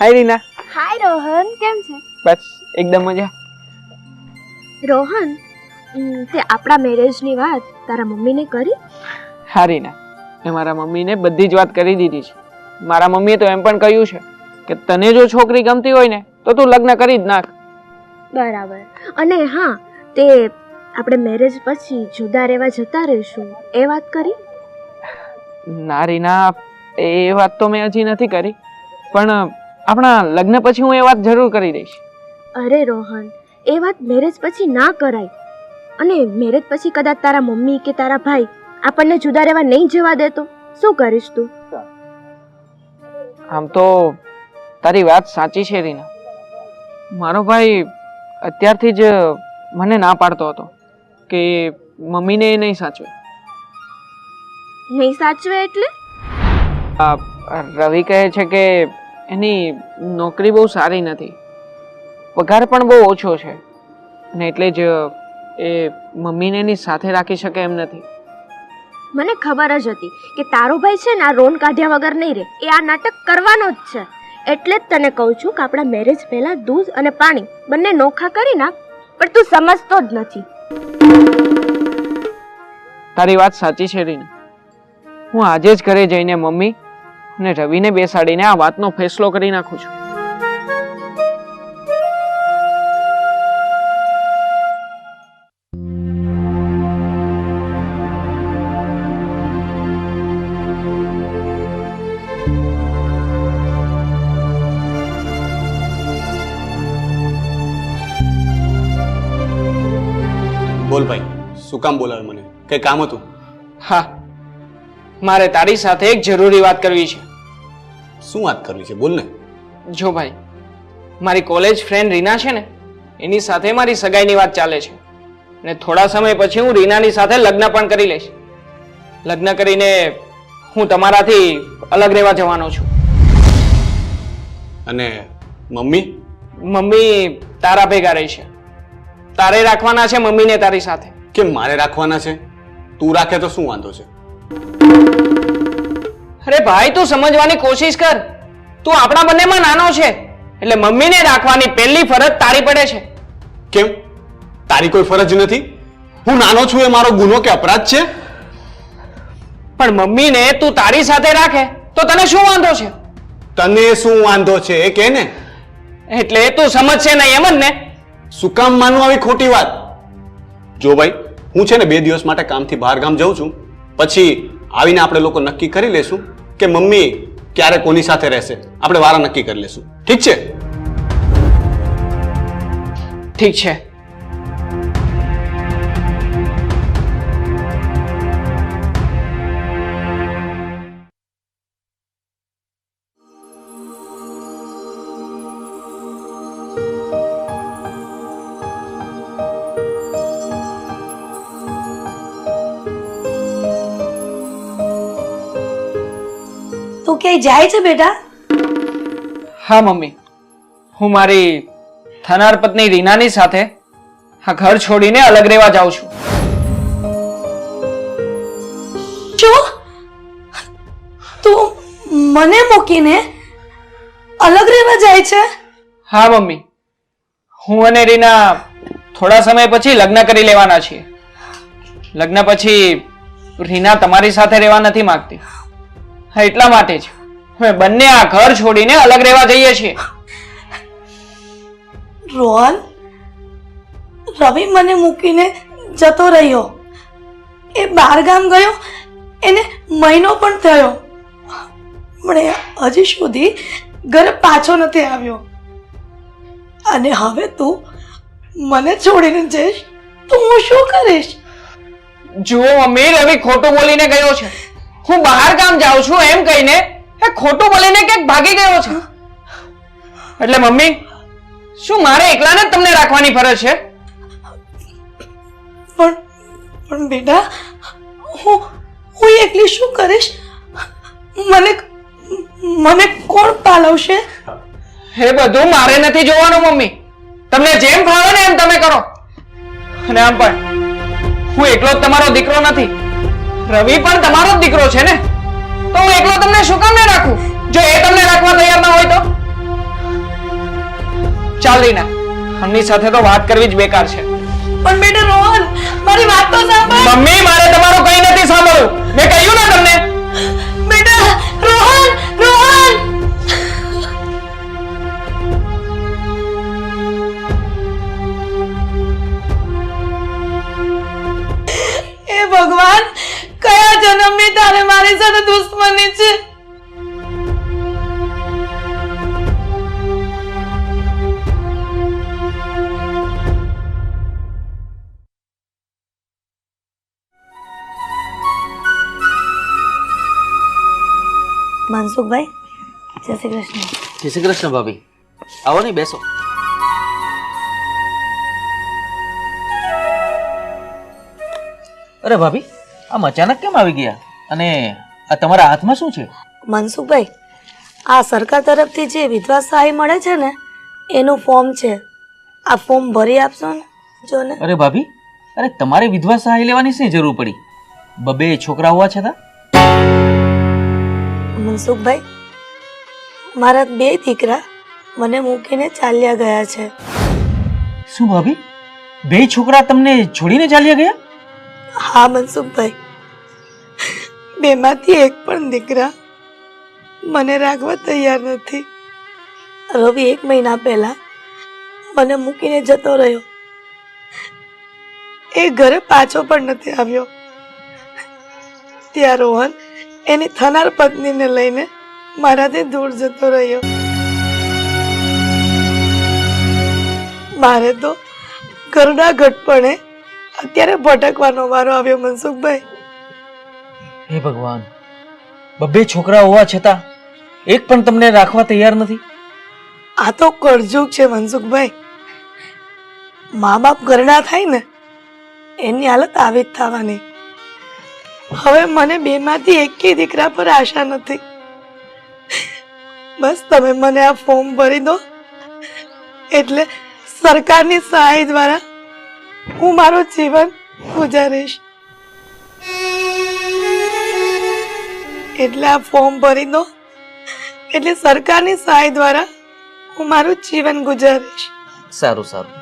હાય રીના. હાય રોહન, કેમ છે? બસ એકદમ મજા. રોહન, તે આપણા મેરેજની વાત તારા મમ્મીને કરી? હા રીના, મેં મારા મમ્મીને બધી જ વાત કરી દીધી છે. મારા મમ્મીએ તો એમ પણ કહ્યું છે કે તને જો છોકરી ગમતી હોય ને તો તું લગ્ન કરી જ નાખ. બરાબર. અને હા, તે આપણે મેરેજ પછી જુદા રહેવા જતા રહીશું એ વાત કરી? ના રીના, એ વાત તો મેં હજી નથી કરી, પણ આપણા લગ્ન પછી હું એ વાત જરૂર કરી દઈશ. અરે રોહન, એ વાત મેરેજ પછી ના કરાય. અને મેરેજ પછી કદાચ તારા મમ્મી કે તારા ભાઈ આપણને જુદા રહેવા નહીં જવા દે તો શું કરીશ તું? આમ તો તારી વાત સાચી છે રીના. મારો ભાઈ અત્યારથી જ મને ના પાડતો હતો કે મમ્મીને એ નહીં સાચવે. નહીં સાચવે એટલે? રવિ કહે છે કે એની નોકરી બહુ સારી નથી, પગાર પણ બહુ ઓછો છે, અને એટલે જ એ મમ્મીને એની સાથે રાખી શકે એમ નથી. મને ખબર જ હતી કે તારો ભાઈ છે ને આ રોન કાઢ્યા વગર નહીં રહે. એ આ નાટક કરવાનો જ છે. એટલે જ તને કહું છું કે આપણા મેરેજ પહેલા દૂધ અને પાણી બંને નોખા કરી નાખ, પણ તું સમજતો જ નથી. તારી વાત સાચી છે રીના. હું આજે જ ઘરે જઈને મમ્મી અને રવિને બેસાડીને આ વાતનો ફેસલો કરી નાખું છું. બોલ ભાઈ, શું કામ બોલાવે મને? કઈ કામ હતું? હા, મારે તારી સાથે એક જરૂરી વાત કરવી છે. શું વાત કરવી છે? બોલ ને. જો ભાઈ, મારી કોલેજ ફ્રેન્ડ રીના છે ને, એની સાથે મારી સગાઈની વાત ચાલે છે, અને થોડા સમય પછી હું રીનાની સાથે લગ્ન પણ કરી લઈશ. લગ્ન કરીને હું તમારાથી અલગ રહેવા જવાનો છું. અને મમ્મી? મમ્મી તારા ભેગા રહી છે. તારે રાખવાના છે મમ્મીને તારી સાથે. કેમ મારે રાખવાના છે? તું રાખે તો શું વાંધો છે? અરે ભાઈ, તું સમજવાની કોશિશ કર. તું આપણા બંનેમાં નાનો છે, એટલે મમ્મીને રાખવાની પહેલી ફરજ તારી પડે છે. કેમ? તારી કોઈ ફરજ નથી? હું નાનો છું એ મારો ગુનો કે અપરાધ છે? પણ મમ્મીને તું તારી સાથે રાખે તો તને શું વાંધો છે? તને શું વાંધો છે એ કે ને. એટલે તું સમજશે નહીં એમ જ ને? શું કામ માનવું આવી ખોટી વાત? જો ભાઈ, હું છે ને 2 દિવસ માટે કામથી બહાર ગામ જાઉં છું, પછી આવીને આપણે લોકો નક્કી કરી લેશું કે મમ્મી ક્યારે કોની સાથે રહેશે. આપણે વારા નક્કી કરી લેશું. ઠીક છે? ઠીક છે. તું ક્યાંય જાય છે બેટા? હા મમ્મી, હું મારી થનાર પત્ની રીનાની સાથે આ ઘર છોડીને અલગ રહેવા જાઉં છું. શું? તું મને મૂકીને અલગ રહેવા જાય છે? હા મમ્મી, હું અને રીના થોડા સમય પછી લગ્ન કરી લેવાના છીએ. લગ્ન પછી રીના તમારી સાથે રહેવા નથી માંગતી. હા, એટલા માટે જ અમે બંને આ ઘર છોડીને અલગ રહેવા જઈએ છીએ. રોહન, રવિ મને મૂકીને જતો રહ્યો. એ બહાર ગામ ગયો, એને મહિનો પણ થયો, પણ હજી સુધી ઘરે પાછો નથી આવ્યો. અને હવે તું મને છોડીને જઈશ તો હું શું કરીશ? જુઓ મમ્મી, રવિ ખોટું બોલીને ગયો છે. હું બહાર ગામ જાઉં છું એમ કહીને એ ખોટું બોલીને ક્યાંક ભાગી ગયો છે. એટલે મમ્મી, શું મારે એકલાને જ તમને રાખવાની ફરજ છે? પણ બેટા, હું એકલી શું કરીશ? મને કોણ પાલવશે? એ બધું મારે નથી જોવાનું મમ્મી. તમને જેમ ફાવે ને એમ તમે કરો. અને આમ પણ હું એકલો જ તમારો દીકરો નથી, રવિ પણ તમારો જ દીકરો છે ને, તો હું એકલો તમને શું કામ ન રાખું? જો એ તમને રાખવા તૈયાર ના હોય તો? ચાલ રીના, એમની સાથે તો વાત કરવી જ બેકાર છે. પણ બેટા રોહન, મારી વાત તો સાંભળ. મમ્મી, મારે તમારું કંઈ નથી સાંભળવું. મેં કહ્યું ને તમને. બેટા રોહન, રોહન. હે ભગવાન, કયા જન્મની તારે મારી સાથે દુશ્મની છે? મનસુખભાઈ, જય શ્રી કૃષ્ણ. જય શ્રી કૃષ્ણ ભાભી. આવો ને, બેસો. અરે ભાભી, આમ અચાનક કેમ આવી ગયા? અને આ તમારા હાથમાં શું છે? મનસુખભાઈ, આ સરકાર તરફથી જે વિધવા સહાય મળે છે ને, એનું ફોર્મ છે. આ ફોર્મ ભરી આપશો ને? જો ને. અરે ભાભી, અરે તમારે વિધવા સહાય લેવાની શી જરૂર પડી? બબે છોકરા હોવા છતાં? મનસુખભાઈ, મારા 2 દીકરા મને મૂકીને ચાલ્યા ગયા છે. શું ભાભી, 2 છોકરા તમને છોડીને ચાલ્યા ગયા? હા મનસુખભાઈ, 2માંથી એક પણ દીકરા મને રાખવા તૈયાર નથી. રવિ 1 મહિના પહેલા મને મૂકીને જતો રહ્યો. એ ઘરે પાછો પણ નથી આવ્યો. ત્યાં રોહન એની થનાર પત્નીને લઈને મારાથી દૂર જતો રહ્યો. મારે તો ઘરડા ઘટપણે અત્યારે ભટકવાનો વારો આવ્યો. મનસુખભાઈ, હે ભગવાન, બબે છોકરા હોવા છતાં એક પણ તમને રાખવા તૈયાર નથી? આ તો કળજુગ છે મનસુખભાઈ. મા બાપ ઘરડા થાય ને, એની હાલત આવી જ થવાની. હવે મને 2માંથી એકેય દીકરા પર આશા નથી. બસ તમે મને આ ફોર્મ ભરી દો, એટલે સરકારની સહાય દ્વારા હું મારું જીવન ગુજારીશ. એટલે આ ફોર્મ ભરી દો, એટલે સરકારની સહાય દ્વારા હું મારું જીવન ગુજારીશ. સારું સારું.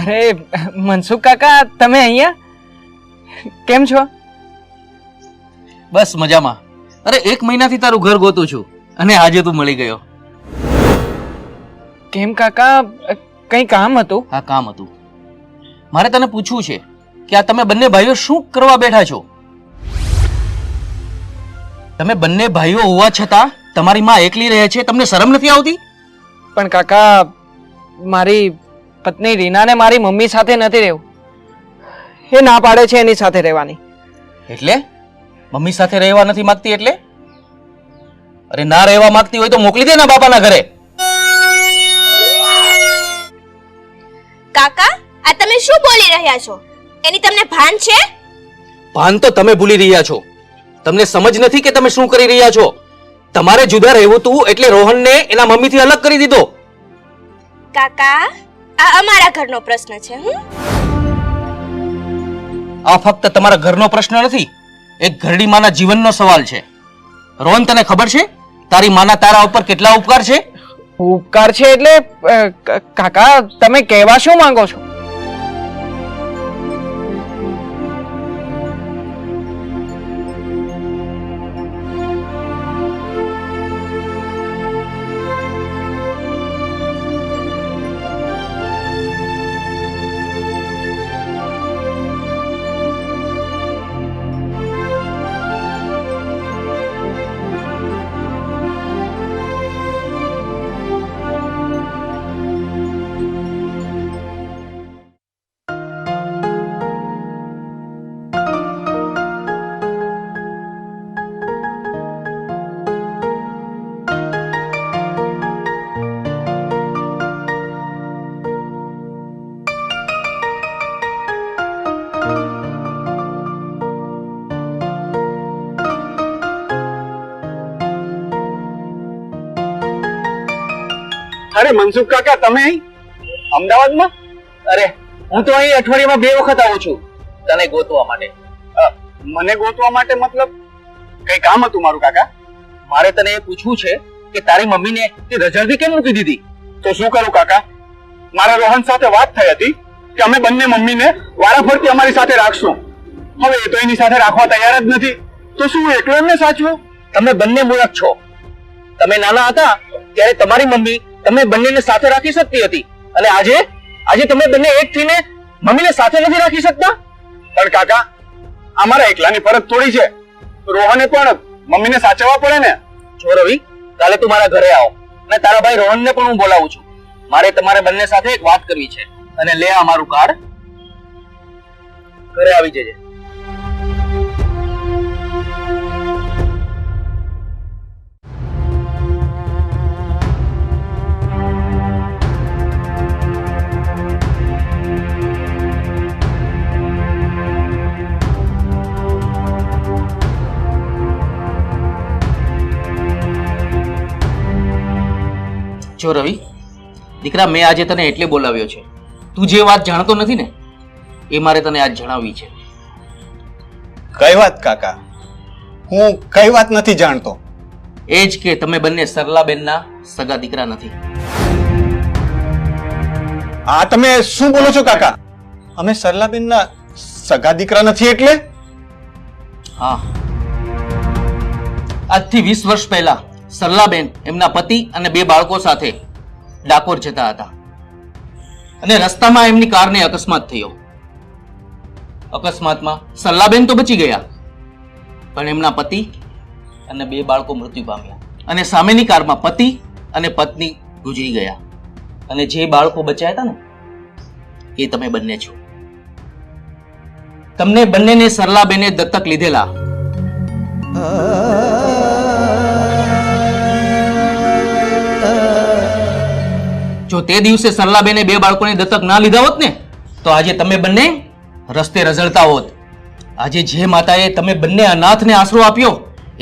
અરે મનસુખ કાકા, તમે અહીંયા કેમ છો? બસ મજામાં. અરે 1 મહિનાથી તારું ઘર ગોતું છું અને આજે તું મળી ગયો. કેમ કાકા, કંઈ કામ હતું? આ કામ હતું. મારે તને પૂછવું છે કે આ તમે બંને ભાઈઓ શું કરવા બેઠા છો? તમે બંને ભાઈઓ હોવા છતાં તમારી માં એકલી રહે છે, તમને શરમ નથી આવતી? પણ કાકા, મારી પત્ની રીનાને મારી મમ્મી સાથે નથી રહેવું. એ ના પાડે છે એની સાથે રહેવાની. એટલે મમ્મી સાથે રહેવા નથી માંગતી એટલે? અરે ના રહેવા માંગતી હોય તો મોકલી દે ને બાપાના ઘરે. કાકા, આ તમે શું બોલી રહ્યા છો? એની તમને ભાન છે? ભાન તો તમે ભૂલી રહ્યા છો. તમને સમજ નથી કે તમે શું કરી રહ્યા છો. તમારે જુદા રહેવું તું એટલે રોહનને એના મમ્મીથી અલગ કરી દીધો. કાકા, આ અમારા ઘરનો પ્રશ્ન છે. આ ફક્ત તમારા ઘરનો પ્રશ્ન નથી, એક ઘરડી માના જીવનનો સવાલ છે. રોહન, તને ખબર છે તારી માના તારા ઉપર કેટલા ઉપકાર છે? ઉપકાર છે એટલે કાકા, તમે કહેવા શું માંગો છો? અરે મનસુખ કાકા, તમે અહીં અમદાવાદમાં? અરે હું તો અહીં અઠવાડિયામાં 2 વખત આવું છું તને ગોતવા માટે. મને ગોતવા માટે મતલબ કઈ કામ હતું મારું કાકા? મારે તને એ પૂછવું છે કે તારી મમ્મીને તે રજાથી કેમ મૂકી દીધી? તો શું કરું કાકા? મારા રોહન સાથે વાત થઈ હતી કે અમે બંને મમ્મીને વારાફરતી અમારી સાથે રાખશું. હવે એ તો એની સાથે રાખવા તૈયાર જ નથી, તો શું હું એકલો એમને સાચવું? તમે બંને મૂર્ખ છો. તમે નાના હતા ત્યારે તમારી મમ્મી તમે બંનેને સાથે રાખી શકતી હતી અને આજે તમે બંને એક થઈને મમ્મીને સાથે નથી રાખી શકતા? પણ કાકા, અમારા એકલાની ફરજ થોડી છે. રોહને પણ મમ્મીને સાચવવા પડે ને. જો રવિ, કાલે તું મારા ઘરે આવો અને તારા ભાઈ રોહનને પણ હું બોલાવું છું. મારે તમારે બંને સાથે એક વાત કરવી છે. અને લે આ મારું કાર્ડ, ઘરે આવી જજે. જો રવિ દીકરા, મેં આજે તને એટલે બોલાવ્યો છે. તું જે વાત જાણતો નથી ને એ મારે તને આજ જણાવવી છે. કઈ વાત કાકા? હું કઈ વાત નથી જાણતો. એ જ કે તમે બંને સરલાબેનના સગા દીકરા નથી. આ તમે શું બોલો છો કાકા? અમે સરલાબેનના સગા દીકરા નથી એટલે? હા, આજથી 20 વર્ષ પહેલા સરલાબેન એમના પતિ અને 2 બાળકો સાથે ડાકોર જતા હતા અને રસ્તામાં એમની કારને અકસ્માત થયો. અકસ્માતમાં સરલાબેન તો બચી ગયા, પણ એમના પતિ અને 2 બાળકો મૃત્યુ પામ્યા. અને સામેની કારમાં પતિ અને પત્ની ગુજરી ગયા. અને જે બાળકો બચ્યા હતા ને એ તમે બંને છો. તમને બંનેને સરલાબેને દત્તક લીધેલા. જો તે દિવસે સરલાબેને 2 બાળકોને દત્તક ના લીધા હોત ને તો આજે તમે બંને રસ્તે રઝળતા હોત. આજે જે માતાએ તમે બંને અનાથને આશરો આપ્યો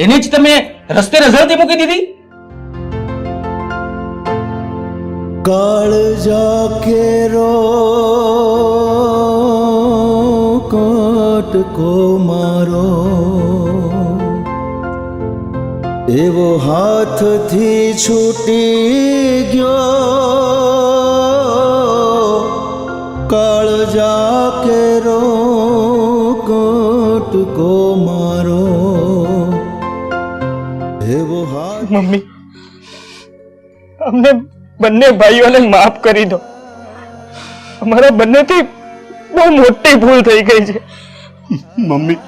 એને જ તમે રસ્તે રઝળતી મૂકી દીધી. કાળજા કેરો કાટકો મારો એવો હાથથી છૂટી ગયો. કાળજા કેરો કાટકો મારો એવો હાથ. મમ્મી, અમને બંને ભાઈઓને માફ કરી દો. અમારા બંનેથી બહુ મોટી ભૂલ થઈ ગઈ છે. મમ્મી,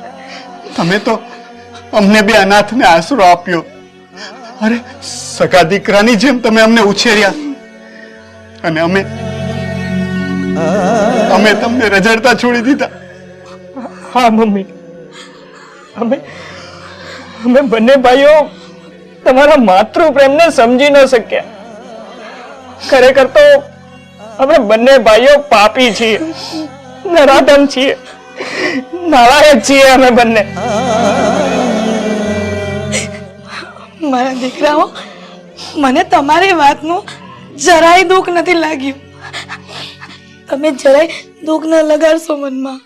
તમે તો અમને 2 અનાથને આશરો આપ્યો. અરે, સગા દીકરાની જેમ તમે અમને ઉછેર્યા અને અમે તમને રઝળતા છોડી દીધા. હા મમ્મી, અમે બંને ભાઈઓ તમારા માતૃ પ્રેમને સમજી ન શક્યા. ખરેખર તો અમે બંને ભાઈઓ પાપી છીએ, નરાધમ છીએ, નાલાયક છીએ અમે બંને. મારા દીકરાઓ, મને તમારી વાતનું જરાય દુઃખ નથી લાગ્યું. તમે જરાય દુઃખ ન લગાડશો મનમાં.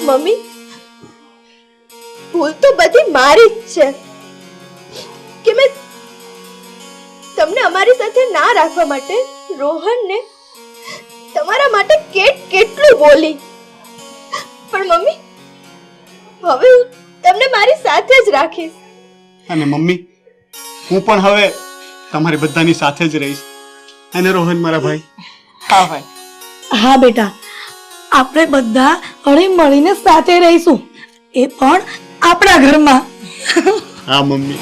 મમ્મી, ભૂલ તો બધી મારી જ છે કે મેં તમને અમારી સાથે ના રાખવા માટે રોહનને તમારા માટે કેટલું બોલી. પણ મમ્મી, હવે હું તમને મારી સાથે જ રાખીશ. અને મમ્મી, હું પણ હવે તમારી બધાની સાથે જ રહીશ. અને રોહન મારા ભાઈ. હા ભાઈ. હા બેટા, આપણે બધા હળી મળીને સાથે રહીશું, એ પણ આપણા ઘરમાં. હા મમ્મી.